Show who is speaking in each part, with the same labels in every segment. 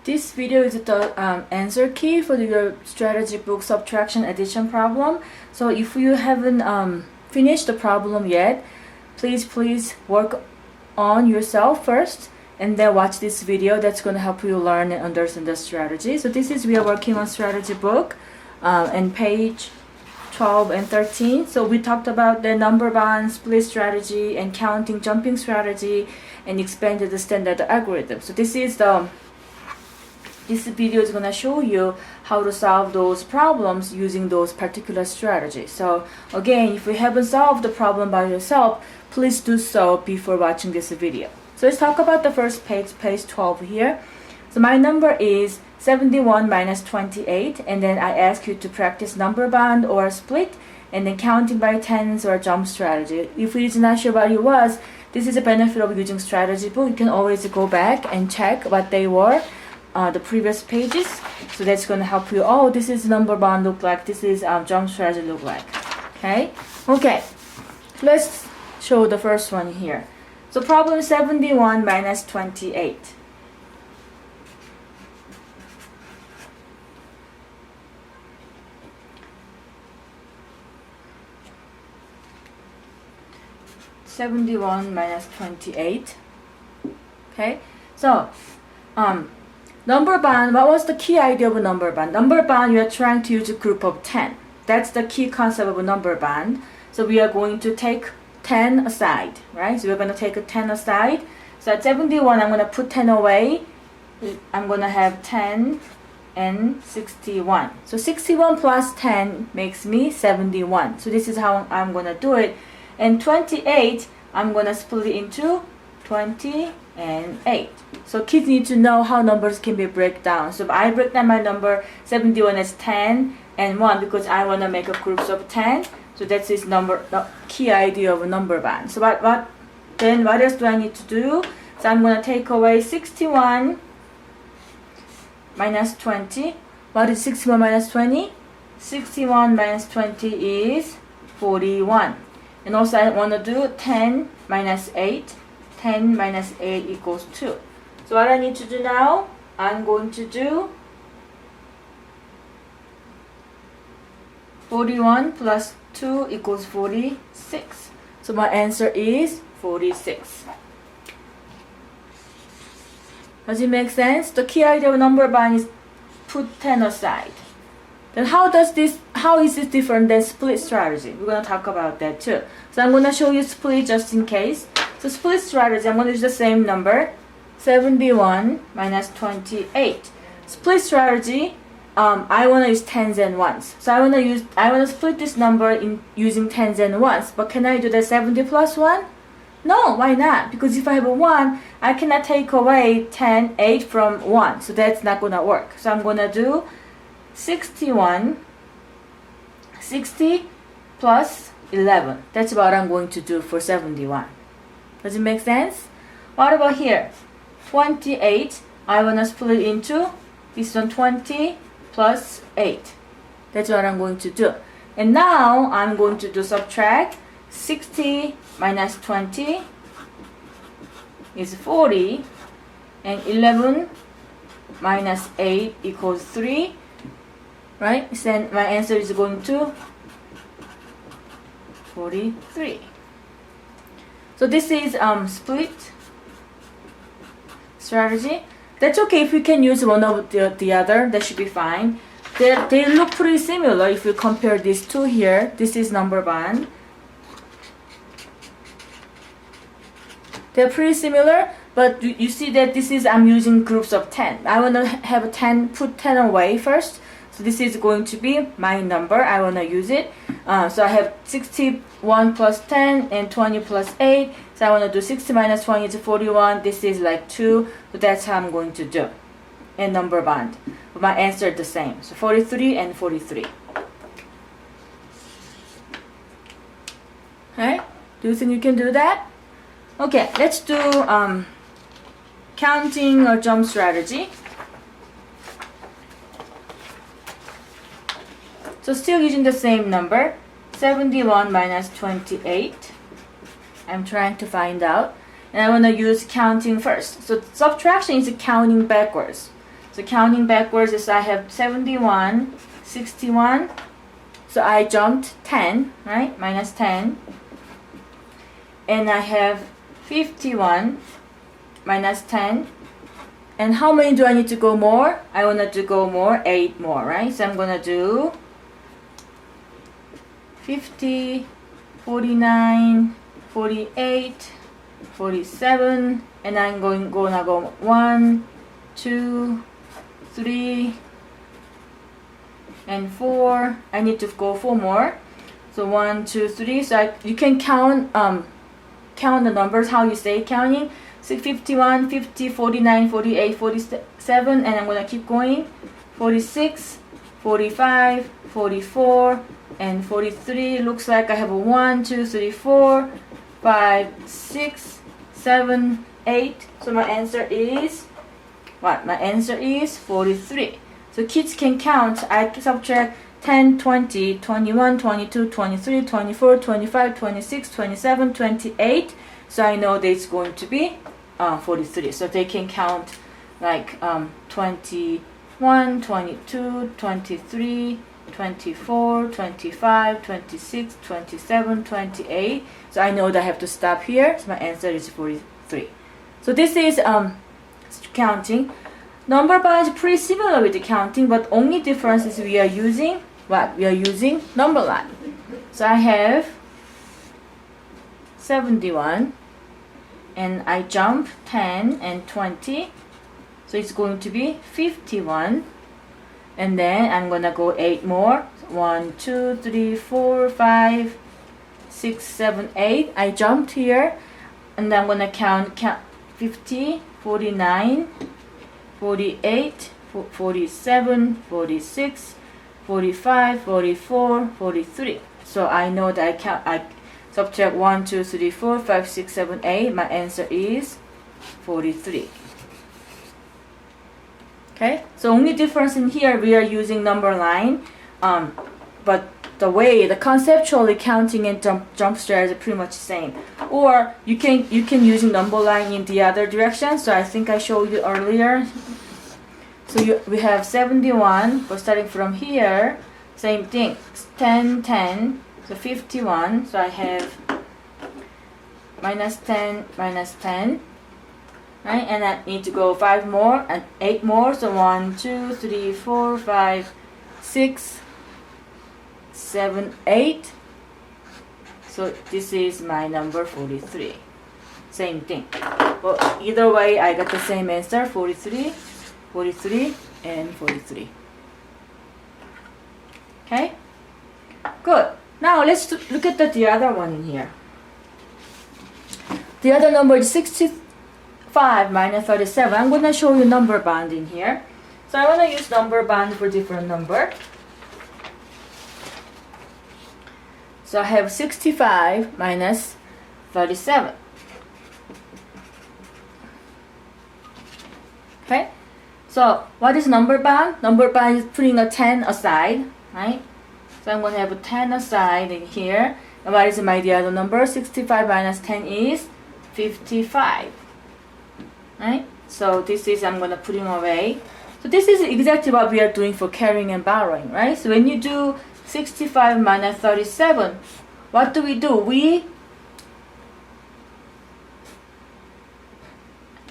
Speaker 1: This video is the answer key for your strategy book subtraction addition problem. So if you haven't finished the problem yet, please work on yourself first and then watch this video. That's going to help you learn and understand the strategy. So this is, we are working on strategy book and page 12 and 13. So we talked about the number bond, split strategy, and counting jumping strategy, and expanded the standard algorithm. So this video is going to show you how to solve those problems using those particular strategies. So again, if you haven't solved the problem by yourself, please do so before watching this video. So let's talk about the first page 12 here. So my number is 71 minus 28, and then I ask you to practice number bond or split, and then counting by tens or jump strategy. If it is not sure what it was, this is a benefit of using strategy book. You can always go back and check what they were, the previous pages. So that's going to help you. Oh, this is number bond look like, this is jump strategy look like. Okay, let's show the first one here. So problem 71 minus 28. minus 28. Okay, so number bond, what was the key idea of a number bond? Number bond, you are trying to use a group of 10. That's the key concept of a number bond. So we are going to take 10 aside, right? So we're going to take a 10 aside. So at 71, I'm going to put 10 away. I'm going to have 10 and 61. So 61 plus 10 makes me 71. So this is how I'm going to do it. And 28, I'm going to split it into 20 and 8. So kids need to know how numbers can be break down. So I break down my number 71 as 10 and 1 because I want to make a groups of 10. So that's his number, the key idea of a number band. So what else do I need to do? So I'm going to take away 61 minus 20. What is 61 minus 20? 61 minus 20 is 41. And also I want to do 10 minus 8. 10 minus 8 equals 2. So what I need to do now, I'm going to do 41 plus 2 equals 46. So my answer is 46. Does it make sense? The key idea of number bond is put 10 aside. Then how is this different than split strategy? We're going to talk about that too. So I'm going to show you split just in case. So split strategy, I'm going to use the same number, 71 minus 28. Split strategy, I want to use tens and ones. So I want to split this number in using tens and ones. But can I do the 70 plus 1? No, why not? Because if I have a 1, I cannot take away 8 from 1. So that's not going to work. So I'm going to do 60 plus 11. That's what I'm going to do for 71. Does it make sense? What about here? 28, I want to split into this one, 20 plus 8. That's what I'm going to do. And now I'm going to do subtract. 60 minus 20 is 40. And 11 minus 8 equals 3. Right? So my answer is going to 43. So this is split strategy. That's okay if you can use one of the other. That should be fine. They look pretty similar if you compare these two here. This is number bond. They're pretty similar, but you see that this is, I'm using groups of 10. I want to have a 10, put 10 away first. So this is going to be my number. I want to use it. So I have 61 plus 10 and 20 plus 8. So I want to do 60 minus 20 is 41. This is like 2. So that's how I'm going to do. And number bond. But my answer is the same. So 43 and 43. Okay? Do you think you can do that? Okay, let's do counting or jump strategy. So still using the same number, 71 minus 28. I'm trying to find out. And I want to use counting first. So subtraction is counting backwards. So counting backwards is I have 71, 61. So I jumped 10, right? Minus 10. And I have 51 minus 10. And how many do I need to go more? I want to go more, 8 more, right? So I'm going to do 50, 49, 48, 47, and I'm gonna go 1, 2, 3, and 4. I need to go 4 more. So 1, 2, 3. So you can count the numbers how you say counting. So 51, 50, 49, 48, 47, and I'm gonna keep going. 46, 45, 44, and 43. Looks like I have a 1, 2, 3, 4, 5, 6, 7, 8. So my answer is what? My answer is 43. So kids can count. I subtract 10, 20, 21, 22, 23, 24, 25, 26, 27, 28. So I know that it's going to be 43. So they can count like 21, 22, 23, 24, 25, 26, 27, 28. So I know that I have to stop here. So my answer is 43. So this is counting. Number line is pretty similar with the counting, but only difference is we are using what? We are using number line. So I have 71, and I jump 10 and 20. So it's going to be 51. And then I'm gonna go 8 more. 1, 2, 3, 4, 5, 6, 7, 8. I jumped here, and I'm gonna count 50, 49, 48, 47, 46, 45, 44, 43. So I know that I subtract 1, 2, 3, 4, 5, 6, 7, 8. My answer is 43. Okay, so only difference in here we are using number line, but the conceptually counting and jump strategy is pretty much the same. Or you can using number line in the other direction. So I think I showed you earlier. So we have 71, but starting from here, same thing. 10, 10, so 51. So I have minus 10, minus 10. Right, and I need to go 5 more and 8 more. So 1, 2, 3, 4, 5, 6, 7, 8. So this is my number 43. Same thing. But either way, I got the same answer: 43, 43, and 43. Okay, good. Now let's look at the other one in here. The other number is 65 minus 37. I'm going to show you number band in here. So I want to use number band for different number. So I have 65 minus 37. Okay. So what is number band? Number band is putting a 10 aside, right? So I'm going to have a 10 aside in here. And what is the other number? 65 minus 10 is 55. Right? So this is, I'm going to put him away. So this is exactly what we are doing for carrying and borrowing, right? So when you do 65 minus 37, what do?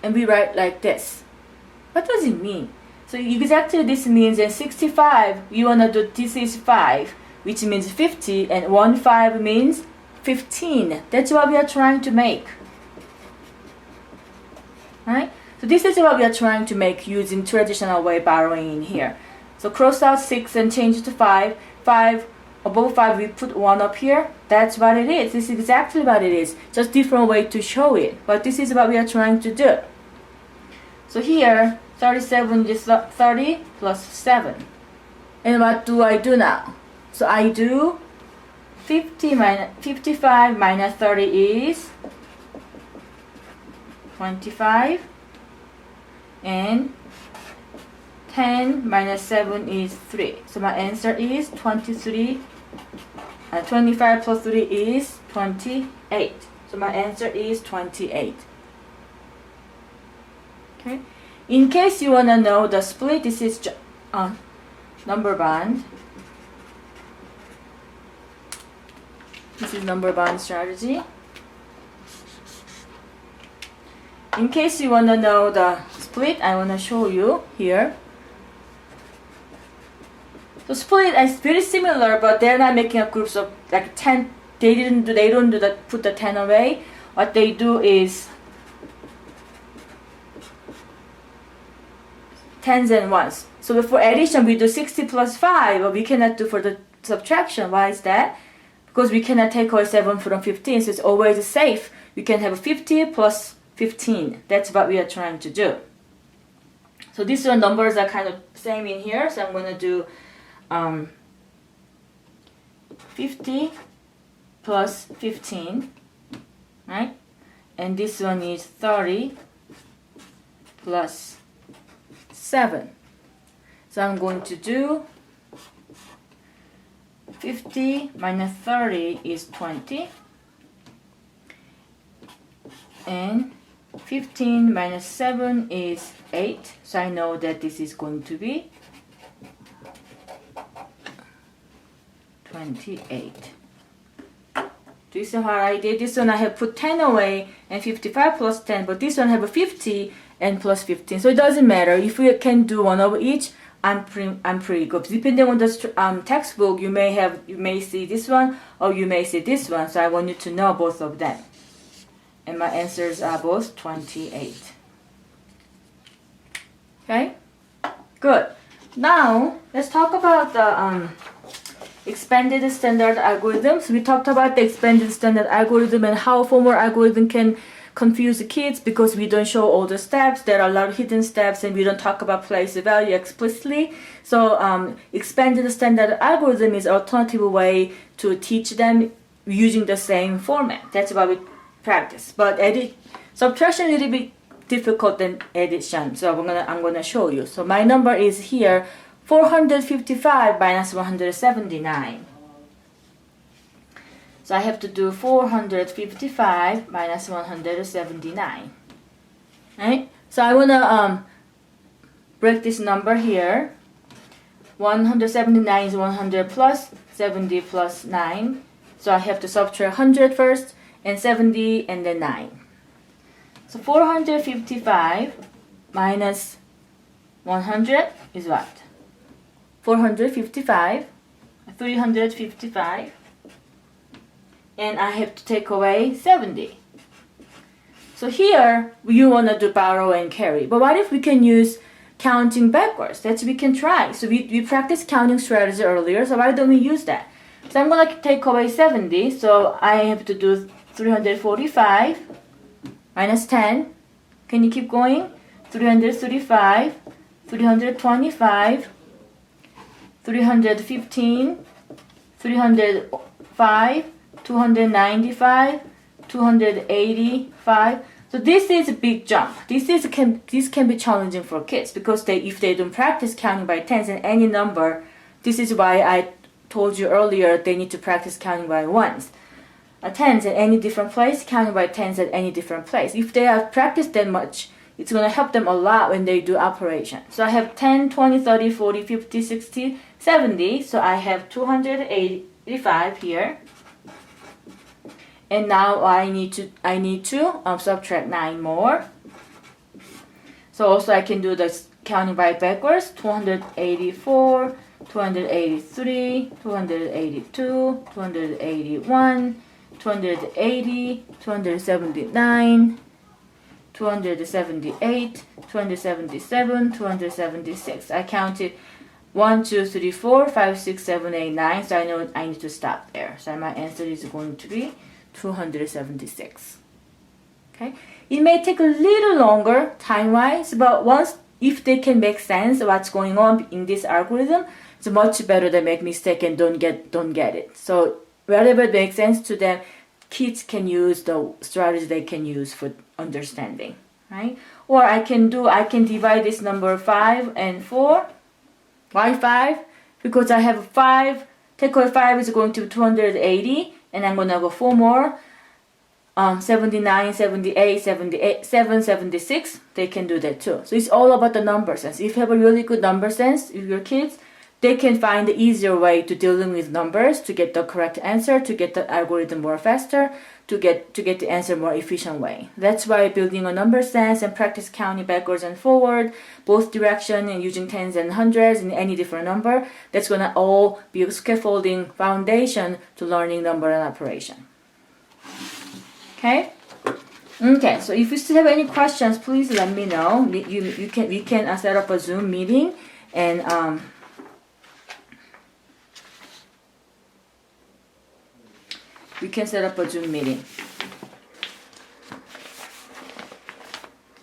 Speaker 1: And we write like this. What does it mean? So exactly this means that 65, you want to do, this is 5, which means 50, and 1 5 means 15. That's what we are trying to make. Right? So this is what we are trying to make using traditional way borrowing in here. So cross out 6 and change it to 5. 5, above 5 we put 1 up here. That's what it is. This is exactly what it is. Just different way to show it. But this is what we are trying to do. So here, 37 is 30 plus 7. And what do I do now? So I do 55 minus 30 is 25, and 10 minus 7 is 3. So my answer is 23. 25 plus 3 is 28. So my answer is 28. Okay. in case you want to know the split, this is number band. This is number band strategy. In case you want to know the split, I want to show you here. The split is very similar, but they're not making up groups of like 10. They don't do that. Put the 10 away. What they do is tens and ones. So for addition, we do 60 plus 5, but we cannot do for the subtraction. Why is that? Because we cannot take away 7 from 15, so it's always safe. We can have 50 plus 15. That's what we are trying to do. So these two numbers are kind of same in here, so I'm going to do 50 plus 15, right? And this one is 30 plus 7. So I'm going to do 50 minus 30 is 20, and 15 minus 7 is 8. So I know that this is going to be 28. Do you see how I did? This one I have put 10 away and 55 plus 10, but this one I have a 50 and plus 15. So it doesn't matter. If we can do one of each, I'm pretty good. Depending on the textbook, you may see this one or you may see this one. So I want you to know both of them. And my answers are both 28. Okay? Good. Now, let's talk about the expanded standard algorithms. We talked about the expanded standard algorithm and how formal algorithm can confuse the kids because we don't show all the steps. There are a lot of hidden steps and we don't talk about place value explicitly. So expanded standard algorithm is an alternative way to teach them using the same format. That's why we practice. But subtraction is a little bit difficult than addition. So I'm gonna show you. So my number is here 455 minus 179. So I have to do 455 minus 179. Right? So I wanna break this number here. 179 is 100 plus 70 plus 9. So I have to subtract 100 first and 70 and then 9. So 455 minus 100 is what? 455, 355, and I have to take away 70. So here you want to do borrow and carry, but what if we can use counting backwards? That's we can try. So we practiced counting strategy earlier, so why don't we use that? So I'm going to take away 70, so I have to do 345 minus 10. Can you keep going? 335, 325, 315, 305, 295, 285. So this is a big jump. This can be challenging for kids because if they don't practice counting by tens and any number, this is why I told you earlier they need to practice counting by ones. Tens at any different place, counting by tens at any different place. If they have practiced that much, it's going to help them a lot when they do operation. So I have 10, 20, 30, 40, 50, 60, 70. So I have 285 here. And now I need to subtract 9 more. So also I can do this counting by backwards. 284, 283, 282, 281, 280, 279, 278, 277, 276. I counted 1, 2, 3, 4, 5, 6, 7, 8, 9. So I know I need to stop there. So my answer is going to be 276. Okay. It may take a little longer time-wise, but if they can make sense of what's going on in this algorithm, it's much better than make mistake and don't get it. So whatever makes sense to them, kids can use the strategy they can use for understanding, right? Or I can divide this number 5 and 4. Why 5? Because I have 5, take away 5 is going to be 280, and I'm going to go 4 more. 79, 78, 78, 7, 76, they can do that too. So it's all about the number sense. If you have a really good number sense with your kids, they can find the easier way to dealing with numbers to get the correct answer, to get the algorithm more faster, to get the answer more efficient way. That's why building a number sense and practice counting backwards and forward, both direction and using tens and hundreds in any different number, that's gonna all be a scaffolding foundation to learning number and operation. Okay? Okay, so if you still have any questions, please let me know. We can set up a Zoom meeting and we can set up a Zoom meeting.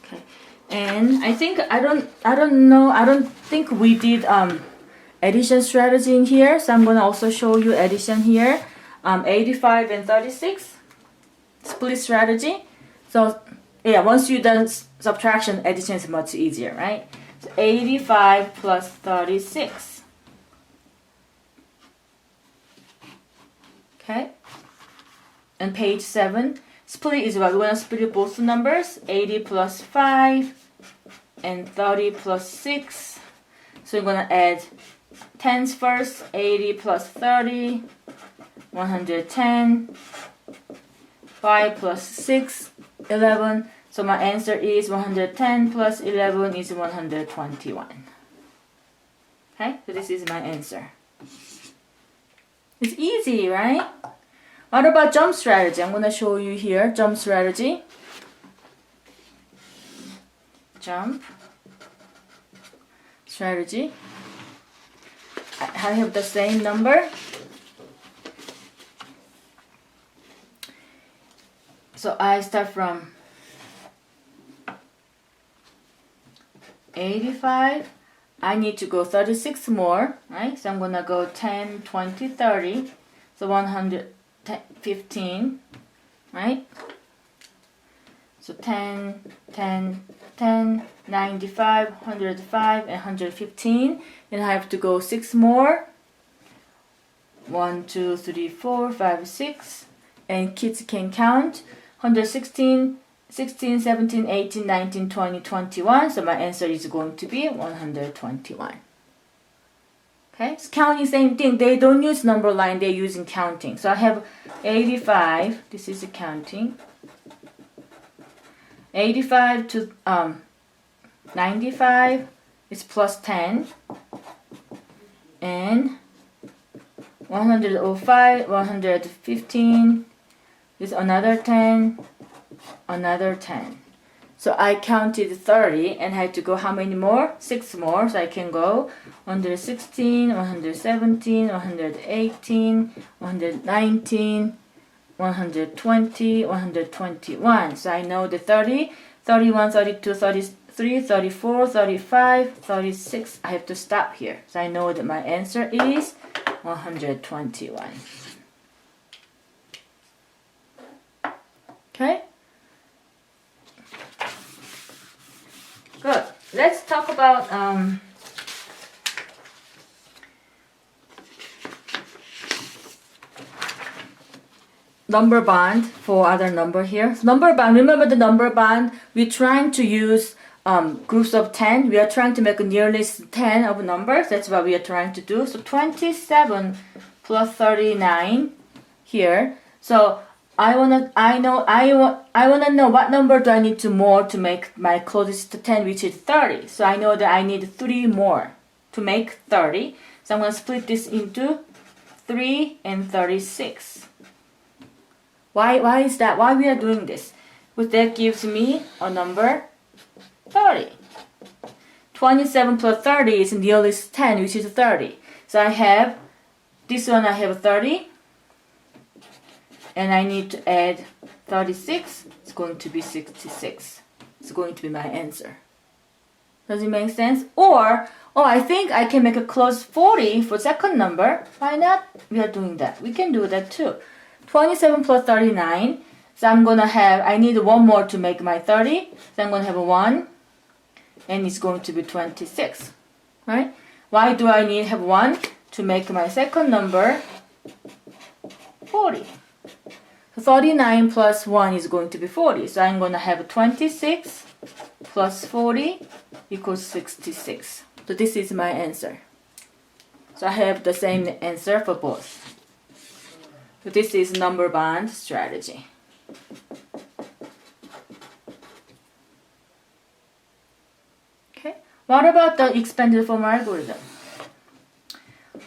Speaker 1: Okay, and I think I don't think we did addition strategy in here, so I'm gonna also show you addition here. 85 and 36 split strategy. So yeah, once you've done subtraction, addition is much easier, right? So 85 plus 36. Okay. And page 7, split is what? We want to split both numbers, 80 plus 5 and 30 plus 6. So you're going to add tens first, 80 plus 30, 110, 5 plus 6, 11. So my answer is 110 plus 11 is 121. Okay, so this is my answer. It's easy, right? What about jump strategy? I'm going to show you here jump strategy. Jump strategy. I have the same number. So I start from 85. I need to go 36 more, right? So I'm going to go 10, 20, 30. So 115, right? So 10, 10, 10, 95, 105, and 115. And I have to go 6 more. 1, 2, 3, 4, 5, 6. And kids can count. 116, 16, 17, 18, 19, 20, 21. So my answer is going to be 121. Okay, it's counting, same thing. They don't use number line, they're using counting. So I have 85, this is the counting. 85 to 95 is plus 10. And 105, 115 is another 10, another 10. So I counted 30 and had to go how many more? 6 more. So I can go 116, 117, 118, 119, 120, 121. So I know the 30, 31, 32, 33, 34, 35, 36. I have to stop here. So I know that my answer is 121. Okay? Good. Let's talk about number band for other number here. So number band, remember the number band, we're trying to use groups of 10. We are trying to make a nearly 10 of numbers. That's what we are trying to do. So 27 plus 39 here. So I wanna know what number do I need to more to make my closest to 10, which is 30. So I know that I need 3 more to make 30. So I'm gonna split this into 3 and 36. Why is that? Why we are doing this? Because that gives me a number 30. 27 plus 30 is nearly 10, which is 30. So I have this one. I have 30. And I need to add 36. It's going to be 66. It's going to be my answer. Does it make sense? Or, oh, I think I can make a close 40 for second number. Why not? We are doing that. We can do that too. 27 plus 39. So I'm going to have, I need one more to make my 30. So I'm going to have a 1. And it's going to be 26. Right? Why do I need have 1? To make my second number 40. 39 plus 1 is going to be 40. So I'm going to have 26 plus 40 equals 66. So this is my answer. So I have the same answer for both. So this is number bond strategy. Okay. What about the expanded form algorithm?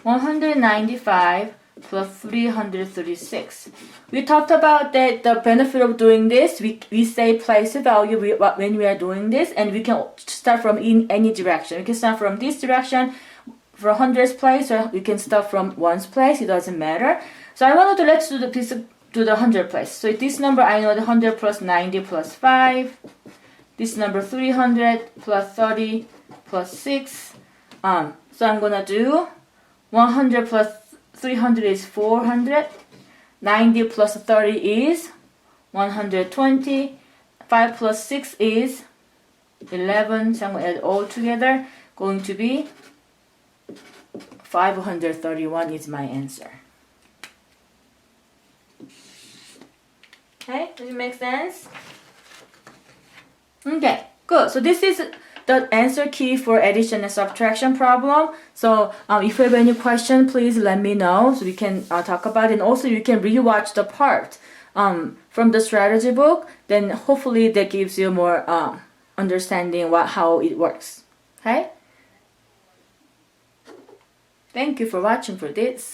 Speaker 1: 195 plus 336. We talked about that the benefit of doing this. We say place a value when we are doing this, and we can start from in any direction. We can start from this direction for hundreds place, or we can start from ones place. It doesn't matter. So I wanted to let's do the 100 place. So this number I know the 100 plus 90 plus 5. This number 300 plus 30 plus 6. So I'm gonna do 100 plus 300 is 400. 90 plus 30 is 120. 5 plus 6 is 11. So I'm going to add all together. Going to be 531 is my answer. Okay, does it make sense? Okay, good. So this is the answer key for addition and subtraction problem. So if you have any question, please let me know so we can talk about it. And also you can rewatch the part from the strategy book. Then hopefully that gives you more understanding how it works. Okay? Thank you for watching for this.